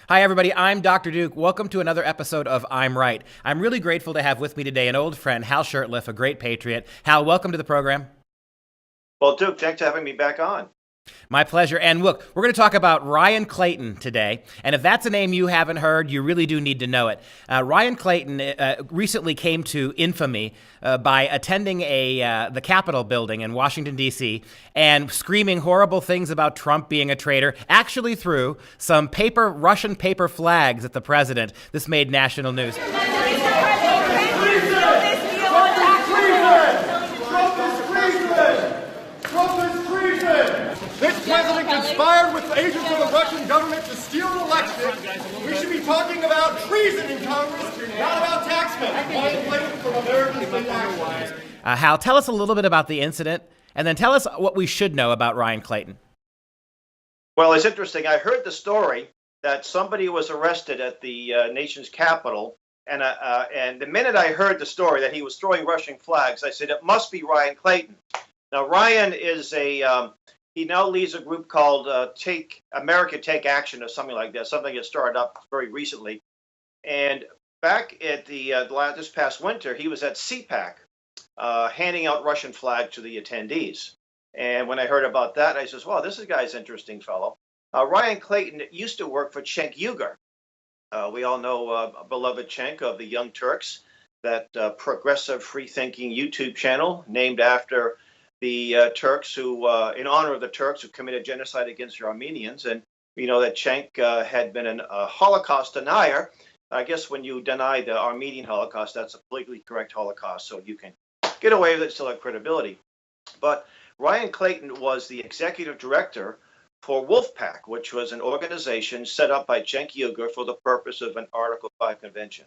Hi, everybody. I'm Dr. Duke. Welcome to another episode of I'm Right. I'm really grateful to have with me today an old friend, Hal Shurtleff, a great patriot. Hal, welcome to the program. Well, Duke, thanks for having me back on. My pleasure. And look, we're going to talk about Ryan Clayton today. And if that's a name you haven't heard, you really do need to know it. Ryan Clayton recently came to infamy by attending the Capitol building in Washington, D.C., and screaming horrible things about Trump being a traitor, actually threw some Russian paper flags at the president. This made national news. This president conspired with the agents of the Russian government to steal an election. We should be talking about treason in Congress, not about taxmen. Ryan Clayton from Americanists. Hal, tell us a little bit about the incident, and then tell us what we should know about Ryan Clayton. Well, it's interesting. I heard the story that somebody was arrested at the nation's capital, and the minute I heard the story that he was throwing Russian flags, I said, it must be Ryan Clayton. Now, Ryan is he now leads a group called America Take Action or something like that, something that started up very recently. And back at this past winter, he was at CPAC handing out Russian flags to the attendees. And when I heard about that, I says, well, this guy's an interesting fellow. Ryan Clayton used to work for Cenk Uygur. We all know beloved Cenk of the Young Turks, that progressive free-thinking YouTube channel named after the Turks who, in honor of the Turks who committed genocide against the Armenians. And we know that Cenk had been a Holocaust denier. I guess when you deny the Armenian Holocaust, that's a politically correct Holocaust, so you can get away with it, still have credibility. But Ryan Clayton was the executive director for Wolfpack, which was an organization set up by Cenk Uygur for the purpose of an Article 5 convention.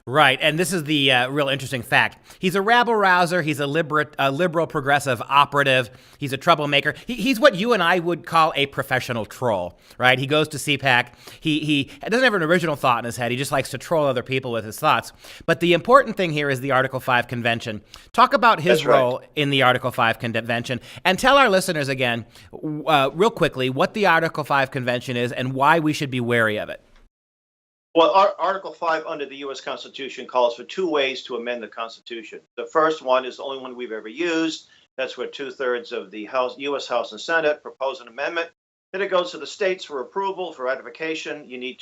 Right, and this is the real interesting fact. He's a rabble-rouser. He's a liberal progressive operative. He's a troublemaker. He's what you and I would call a professional troll, right? He goes to CPAC. He doesn't have an original thought in his head. He just likes to troll other people with his thoughts. But the important thing here is the Article 5 convention. Talk about his role in the Article 5 convention, and tell our listeners again, real quickly, what the Article 5 convention is and why we should be wary of it. Well, Article 5 under the U.S. Constitution calls for two ways to amend the Constitution. The first one is the only one we've ever used. That's where 2/3 of the U.S. House and Senate propose an amendment. Then it goes to the states for approval, for ratification. You need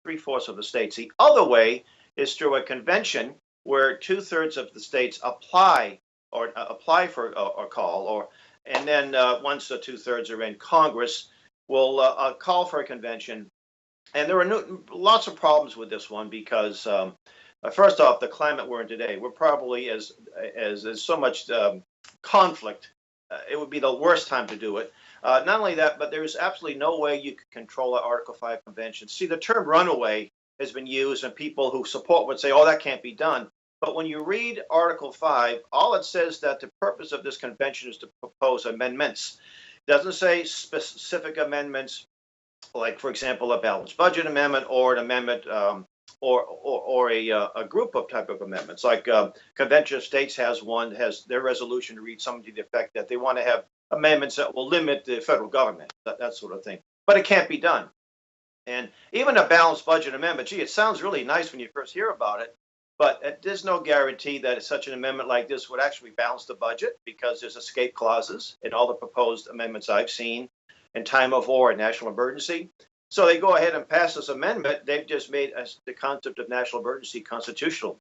3/4 of the states. The other way is through a convention where 2/3 of the states apply for a call, and then once the 2/3 are in, Congress will call for a convention. And there are lots of problems with this one because, first off, the climate we're in today, we're probably as so much conflict. It would be the worst time to do it. Not only that, but there's absolutely no way you could control an Article 5 convention. See, the term runaway has been used, and people who support would say, oh, that can't be done. But when you read Article 5, all it says that the purpose of this convention is to propose amendments. It doesn't say specific amendments, like, for example, a balanced budget amendment or an amendment or a group of type of amendments. Like Convention of States has their resolution to read something to the effect that they want to have amendments that will limit the federal government, that sort of thing. But it can't be done. And even a balanced budget amendment, gee, it sounds really nice when you first hear about it, but there's no guarantee that such an amendment like this would actually balance the budget because there's escape clauses in all the proposed amendments I've seen in time of war and national emergency. So they go ahead and pass this amendment. They've just made the concept of national emergency constitutional.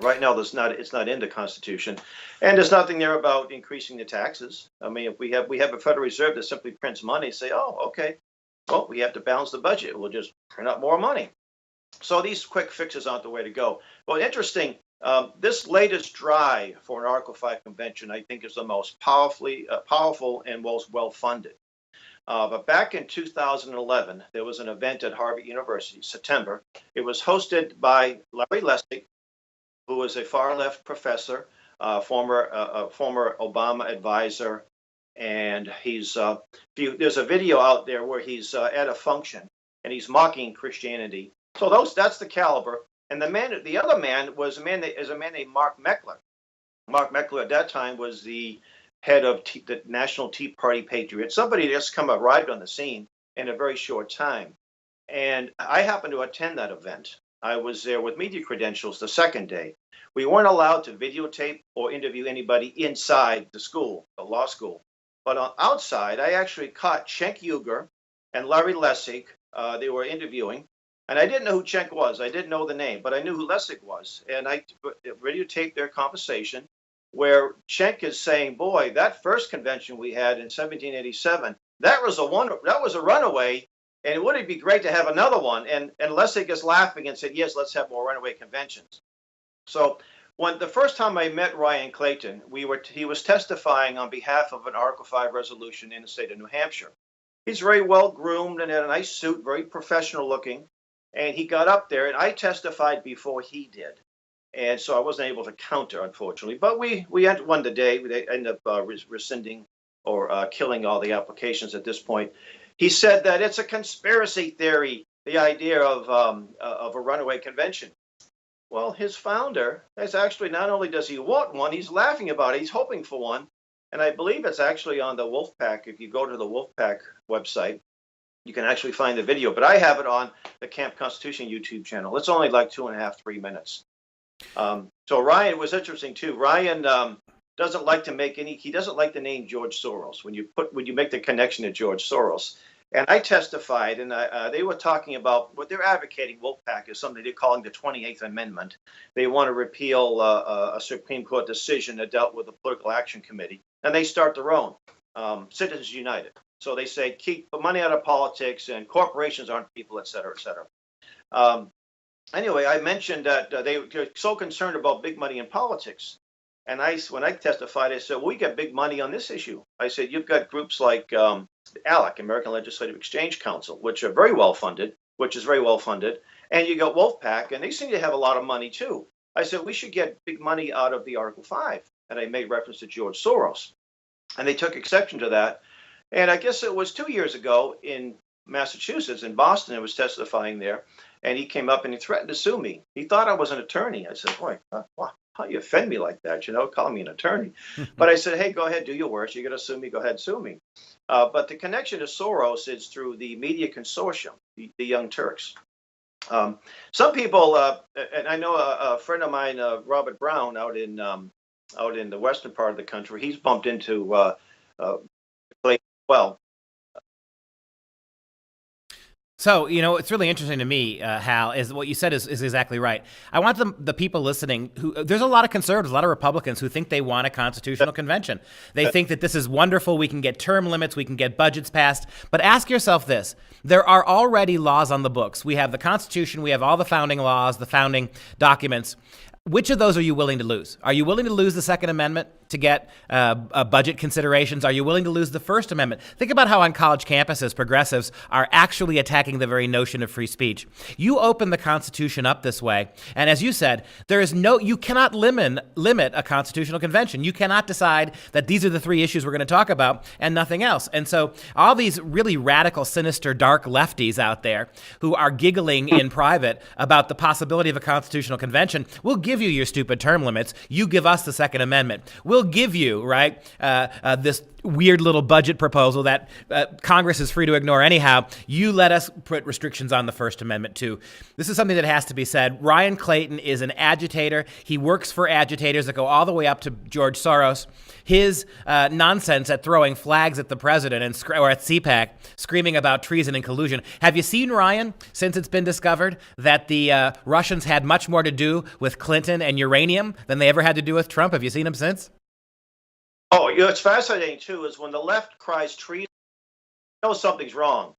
Right now, it's not in the Constitution, and there's nothing there about increasing the taxes. I mean, if we have a Federal Reserve that simply prints money, say, oh, okay, well, we have to balance the budget. We'll just print out more money. So these quick fixes aren't the way to go. Well, interesting. This latest drive for an Article 5 convention, I think, is the most powerful and most well-funded. But back in 2011, there was an event at Harvard University, September. It was hosted by Larry Lessig, who was a far-left professor, former Obama advisor, and there's a video out there where he's at a function and he's mocking Christianity. So that's the caliber. And the other man is a man named Mark Meckler. Mark Meckler at that time was the head of the National Tea Party Patriots, somebody that's arrived on the scene in a very short time. And I happened to attend that event. I was there with media credentials the second day. We weren't allowed to videotape or interview anybody inside the school, the law school. But outside, I actually caught Cenk Uygur and Larry Lessig. They were interviewing. And I didn't know who Cenk was. I didn't know the name, but I knew who Lessig was. And I videotaped their conversation where Cenk is saying, boy, that first convention we had in 1787, that was a runaway. And wouldn't it be great to have another one? And Lessig is laughing and said, yes, let's have more runaway conventions. So when the first time I met Ryan Clayton, he was testifying on behalf of an Article 5 resolution in the state of New Hampshire. He's very well groomed and had a nice suit, very professional looking. And he got up there, and I testified before he did. And so I wasn't able to counter, unfortunately. But we won the day. They ended up rescinding or killing all the applications at this point. He said that it's a conspiracy theory, the idea of a runaway convention. Well, his founder is actually, not only does he want one, he's laughing about it. He's hoping for one. And I believe it's actually on the Wolfpack. If you go to the Wolfpack website, you can actually find the video. But I have it on the Camp Constitution YouTube channel. It's only like 2.5, 3 minutes. So Ryan was interesting too. Ryan doesn't like to make he doesn't like the name George Soros when you make the connection to George Soros. And I testified, and they were talking about what they're advocating. Wolfpack is something they're calling the 28th Amendment. They want to repeal a Supreme Court decision that dealt with the Political Action Committee, and they start their own, Citizens United. So they say keep the money out of politics, and corporations aren't people, et cetera, et cetera. Anyway, I mentioned that they're so concerned about big money in politics. And when I testified, I said, well, we got big money on this issue. I said, you've got groups like ALEC, American Legislative Exchange Council, which is very well funded. And you got Wolfpack, and they seem to have a lot of money too. I said, we should get big money out of the Article 5. And I made reference to George Soros. And they took exception to that. And I guess it was 2 years ago in Massachusetts, in Boston, I was testifying there. And he came up and he threatened to sue me. He thought I was an attorney. I said, boy, how you offend me like that, calling me an attorney. But I said, hey, go ahead, do your worst. You're going to sue me, go ahead, sue me. But the connection to Soros is through the media consortium, the Young Turks. Some people, and I know a friend of mine, Robert Brown, out in the western part of the country, he's bumped into well. So, it's really interesting to me, Hal, is what you said is exactly right. I want the people listening there's a lot of conservatives, a lot of Republicans who think they want a constitutional convention. They think that this is wonderful. We can get term limits. We can get budgets passed. But ask yourself this. There are already laws on the books. We have the Constitution. We have all the founding laws, the founding documents. Which of those are you willing to lose? Are you willing to lose the Second Amendment to get budget considerations? Are you willing to lose the First Amendment? Think about how on college campuses, progressives are actually attacking the very notion of free speech. You open the Constitution up this way, and as you said, you cannot limit a constitutional convention. You cannot decide that these are the three issues we're going to talk about and nothing else. And so all these really radical, sinister, dark lefties out there who are giggling in private about the possibility of a constitutional convention will give you your stupid term limits. You give us the Second Amendment. We'll give you, this weird little budget proposal that Congress is free to ignore anyhow. You let us put restrictions on the First Amendment too. This is something that has to be said. Ryan Clayton is an agitator. He works for agitators that go all the way up to George Soros. His nonsense at throwing flags at the president or at CPAC, screaming about treason and collusion. Have you seen, Ryan, since it's been discovered that the Russians had much more to do with Clinton and uranium than they ever had to do with Trump? Have you seen him since? Oh, it's fascinating, too, is when the left cries treason, you know something's wrong.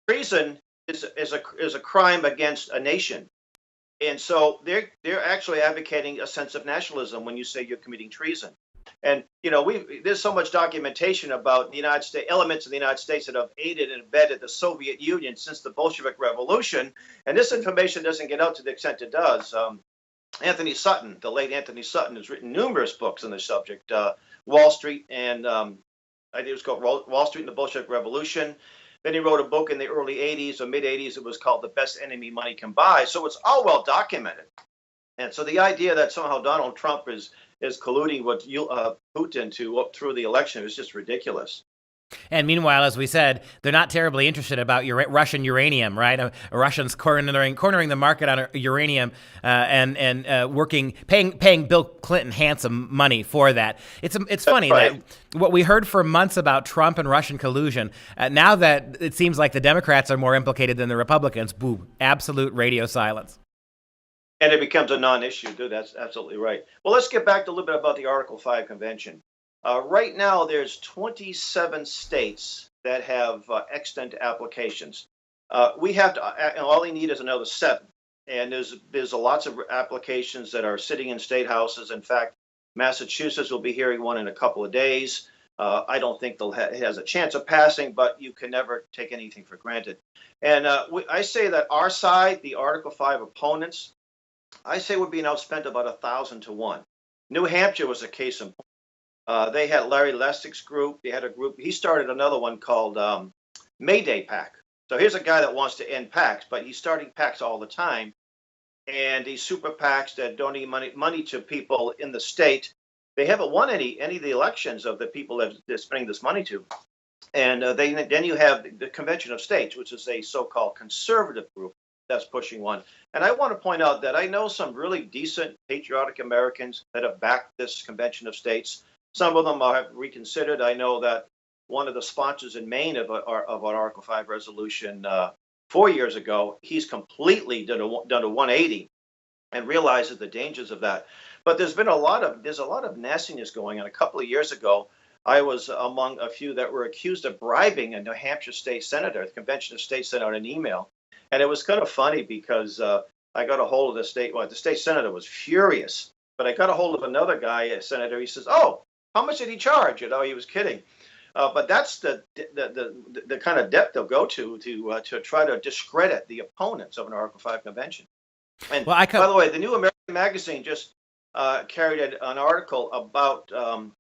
Treason is a crime against a nation. And so they're actually advocating a sense of nationalism when you say you're committing treason. And, there's so much documentation about the United States, elements of the United States that have aided and abetted the Soviet Union since the Bolshevik Revolution. And this information doesn't get out to the extent it does. Anthony Sutton, the late Anthony Sutton, has written numerous books on the subject. Wall Street and I think it was called Wall Street and the Bolshevik Revolution. Then he wrote a book in the early 80s or mid 80s. It was called The Best Enemy Money Can Buy. So it's all well documented. And so the idea that somehow Donald Trump is colluding with Putin to through the election is just ridiculous. And meanwhile, as we said, they're not terribly interested about Russian uranium, right? Russians cornering the market on uranium and paying Bill Clinton handsome money for that. It's funny right. that what we heard for months about Trump and Russian collusion, now that it seems like the Democrats are more implicated than the Republicans, boom, absolute radio silence. And it becomes a non-issue, dude. That's absolutely right. Well, let's get back to a little bit about the Article 5 convention. Right now, there's 27 states that have extant applications. We have to, and all they need is another 7. And there's lots of applications that are sitting in state houses. In fact, Massachusetts will be hearing one in a couple of days. I don't think it has a chance of passing, but you can never take anything for granted. And I say that our side, the Article 5 opponents, I say we're being outspent about 1,000 to 1. New Hampshire was a case in point. They had Larry Lessig's group. They had a group. He started another one called Mayday PAC. So here's a guy that wants to end PACs, but he's starting PACs all the time. And these super PACs that donate money to people in the state, they haven't won any of the elections of the people that they're spending this money to. And then you have the Convention of States, which is a so-called conservative group that's pushing one. And I want to point out that I know some really decent patriotic Americans that have backed this Convention of States. Some of them have reconsidered. I know that one of the sponsors in Maine of an Article 5 resolution 4 years ago, he's completely done a 180 and realizes the dangers of that. But there's a lot of nastiness going on. A couple of years ago, I was among a few that were accused of bribing a New Hampshire state senator. The Convention of States sent out an email. And it was kind of funny because I got a hold of the state senator was furious. But I got a hold of another guy, a senator. He says, "Oh, how much did he charge?" You know, he was kidding. But that's the kind of depth they'll go to try to discredit the opponents of an Article 5 convention. And by the way, the New American Magazine just carried an article about the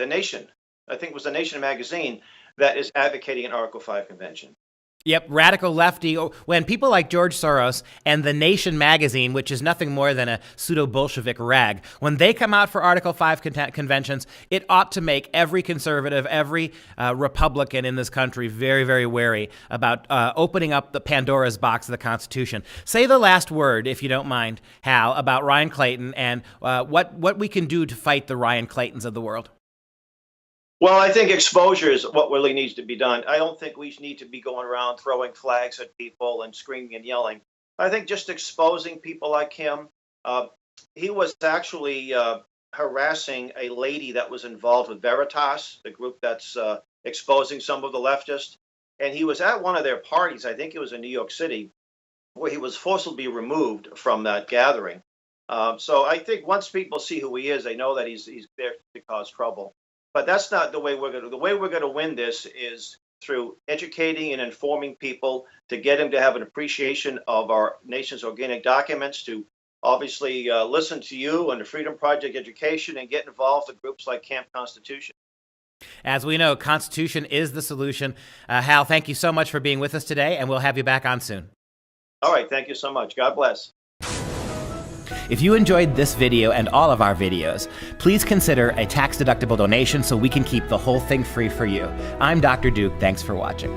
Nation. I think it was the Nation magazine that is advocating an Article 5 convention. Yep, radical lefty. When people like George Soros and The Nation magazine, which is nothing more than a pseudo-Bolshevik rag, when they come out for Article 5 conventions, it ought to make every conservative, every Republican in this country very, very wary about opening up the Pandora's box of the Constitution. Say the last word, if you don't mind, Hal, about Ryan Clayton and what we can do to fight the Ryan Claytons of the world. Well, I think exposure is what really needs to be done. I don't think we need to be going around throwing flags at people and screaming and yelling. I think just exposing people like him. He was actually harassing a lady that was involved with Veritas, the group that's exposing some of the leftists. And he was at one of their parties, I think it was in New York City, where he was forcibly removed from that gathering. So I think once people see who he is, they know that he's there to cause trouble. But that's not the way we're going to. The way we're going to win this is through educating and informing people to get them to have an appreciation of our nation's organic documents, to obviously listen to you and the Freedom Project education and get involved in groups like Camp Constitution. As we know, Constitution is the solution. Hal, thank you so much for being with us today, and we'll have you back on soon. All right. Thank you so much. God bless. If you enjoyed this video and all of our videos, please consider a tax-deductible donation so we can keep the whole thing free for you. I'm Dr. Duke. Thanks for watching.